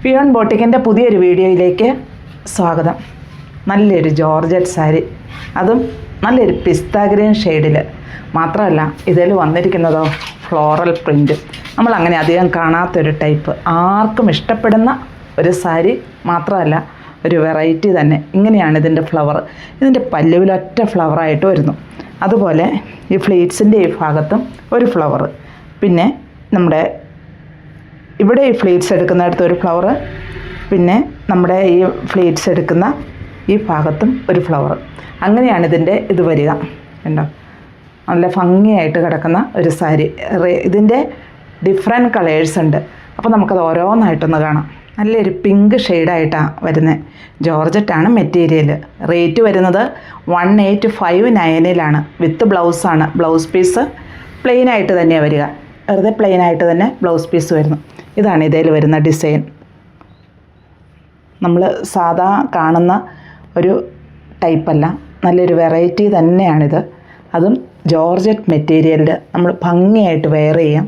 ഫിയോൺ ബോട്ടിക്കിൻ്റെ പുതിയൊരു വീഡിയോയിലേക്ക് സ്വാഗതം. നല്ലൊരു ജോർജറ്റ് സാരി, അതും നല്ലൊരു പിസ്ത ഗ്രീൻ ഷെയ്ഡിൽ. മാത്രമല്ല ഇതിൽ വന്നിരിക്കുന്നതോ ഫ്ലോറൽ പ്രിൻറ്റ്. നമ്മളങ്ങനെ അധികം കാണാത്തൊരു ടൈപ്പ്, ആർക്കും ഇഷ്ടപ്പെടുന്ന ഒരു സാരി. മാത്രമല്ല ഒരു വെറൈറ്റി തന്നെ. ഇങ്ങനെയാണ് ഇതിൻ്റെ ഫ്ലവർ. ഇതിൻ്റെ പല്ലുവിലൊറ്റ ഫ്ലവറായിട്ട് വരുന്നു. അതുപോലെ ഈ ഫ്ലീറ്റ്സിൻ്റെ ഈ ഭാഗത്തും ഒരു ഫ്ലവർ, പിന്നെ നമ്മുടെ ഇവിടെ ഈ ഫ്ലീറ്റ്സ് എടുക്കുന്നിടത്ത് ഒരു ഫ്ലവർ, പിന്നെ നമ്മുടെ ഈ ഫ്ലീറ്റ്സ് എടുക്കുന്ന ഈ ഭാഗത്തും ഒരു ഫ്ലവർ. അങ്ങനെയാണ് ഇതിൻ്റെ ഇത് വരിക. കണ്ടോ, നല്ല ഭംഗിയായിട്ട് കിടക്കുന്ന ഒരു സാരി. ഇതിൻ്റെ ഡിഫറെൻറ്റ് കളേഴ്സ് ഉണ്ട്. അപ്പോൾ നമുക്കത് ഓരോന്നായിട്ടൊന്ന് കാണാം. നല്ലൊരു പിങ്ക് ഷെയ്ഡായിട്ടാണ് വരുന്നത്. ജോർജറ്റാണ് മെറ്റീരിയൽ. റേറ്റ് വരുന്നത് 1859 വിത്ത് ബ്ലൗസാണ്. ബ്ലൗസ് പീസ് പ്ലെയിനായിട്ട് തന്നെയാണ് വരിക. വെറുതെ പ്ലെയിനായിട്ട് തന്നെ ബ്ലൗസ് പീസ് വരുന്നു. ഇതാണ് ഇതിൽ വരുന്ന ഡിസൈൻ. നമ്മൾ സാധാ കാണുന്ന ഒരു ടൈപ്പല്ല, നല്ലൊരു വെറൈറ്റി തന്നെയാണിത്. അതും ജോർജറ്റ് മെറ്റീരിയലിൽ നമ്മൾ ഭംഗിയായിട്ട് വെയർ ചെയ്യാം.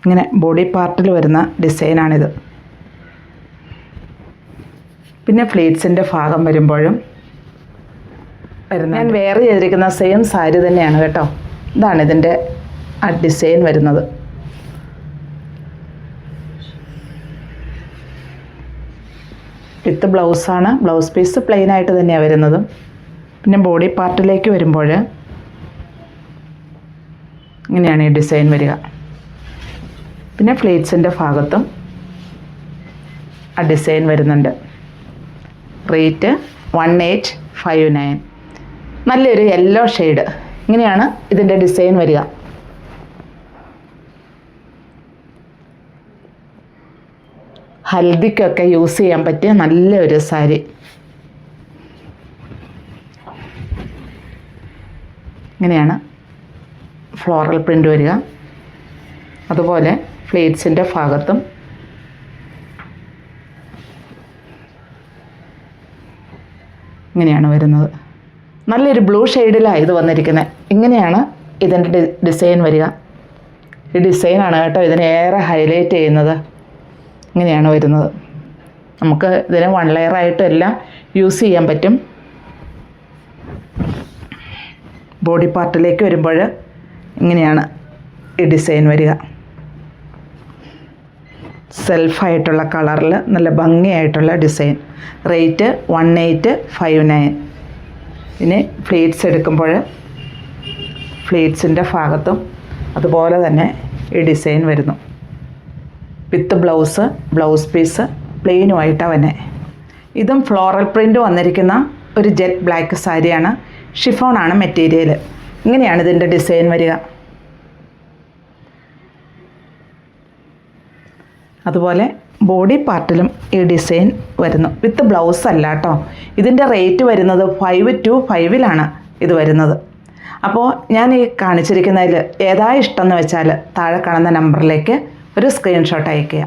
ഇങ്ങനെ ബോഡി പാർട്ടിൽ വരുന്ന ഡിസൈനാണിത്. പിന്നെ ഫ്ലീറ്റ്സിൻ്റെ ഭാഗം വരുമ്പോഴും ഞാൻ വെയർ ചെയ്തിരിക്കുന്ന സെയിം സാരി തന്നെയാണ് കേട്ടോ. ഇതാണ് ഇതിൻ്റെ ആ ഡിസൈൻ വരുന്നത്. വിത്ത് ബ്ലൗസാണ്. ബ്ലൗസ് പീസ് പ്ലെയിനായിട്ട് തന്നെയാണ് വരുന്നത്. പിന്നെ ബോഡി പാർട്ടിലേക്ക് വരുമ്പോൾ ഇങ്ങനെയാണ് ഈ ഡിസൈൻ വരിക. പിന്നെ ഫ്ലീറ്റ്സിൻ്റെ ഭാഗത്തും ആ ഡിസൈൻ വരുന്നുണ്ട്. റേറ്റ് 1859. നല്ലൊരു യെല്ലോ ഷെയ്ഡ്. ഇങ്ങനെയാണ് ഇതിൻ്റെ ഡിസൈൻ വരിക. ഹൽദിക്കൊക്കെ യൂസ് ചെയ്യാൻ പറ്റിയ നല്ലൊരു സാരി. ഇങ്ങനെയാണ് ഫ്ലോറൽ പ്രിൻ്റ് വരിക. അതുപോലെ ഫ്ലീറ്റ്സിൻ്റെ ഭാഗത്തും ഇങ്ങനെയാണ് വരുന്നത്. നല്ലൊരു ബ്ലൂ ഷെയ്ഡിലാണ് ഇത് വന്നിരിക്കുന്നത്. ഇങ്ങനെയാണ് ഇതിൻ്റെ ഡിസൈൻ വരിക. ഈ ഡിസൈനാണ് കേട്ടോ ഇതിനെ ഏറെ ഹൈലൈറ്റ് ചെയ്യുന്നത്. ഇങ്ങനെയാണ് വരുന്നത്. നമുക്ക് ഇതിനെ 1 ലെയറായിട്ടും എല്ലാം യൂസ് ചെയ്യാൻ പറ്റും. ബോഡി പാർട്ടിലേക്ക് വരുമ്പോൾ ഇങ്ങനെയാണ് ഈ ഡിസൈൻ വരിക. സെൽഫായിട്ടുള്ള കളറിൽ നല്ല ഭംഗിയായിട്ടുള്ള ഡിസൈൻ. റേറ്റ് 1859. ഇനി ഫ്ലീറ്റ്സ് എടുക്കുമ്പോൾ ഫ്ലീറ്റ്സിൻ്റെ ഭാഗത്തും അതുപോലെ തന്നെ ഈ ഡിസൈൻ വരുന്നു. വിത്ത് ബ്ലൗസ്, ബ്ലൗസ് പീസ് പ്ലെയിനുമായിട്ടാണ് തന്നെ. ഇതും ഫ്ലോറൽ പ്രിൻ്റ് വന്നിരിക്കുന്ന ഒരു ജെറ്റ് ബ്ലാക്ക് സാരിയാണ്. ഷിഫോണാണ് മെറ്റീരിയൽ. ഇങ്ങനെയാണ് ഇതിൻ്റെ ഡിസൈൻ വരിക. അതുപോലെ ബോഡി പാർട്ടിലും ഈ ഡിസൈൻ വരുന്നു. വിത്ത് ബ്ലൗസ് അല്ല കേട്ടോ. ഇതിൻ്റെ റേറ്റ് വരുന്നത് 525 ഇത് വരുന്നത്. അപ്പോൾ ഞാൻ ഈ കാണിച്ചിരിക്കുന്നതിൽ ഏതാ ഇഷ്ടം എന്ന് വെച്ചാൽ താഴെ കാണുന്ന നമ്പറിലേക്ക് ഒരു സ്ക്രീൻഷോട്ട് അയയ്ക്കുക.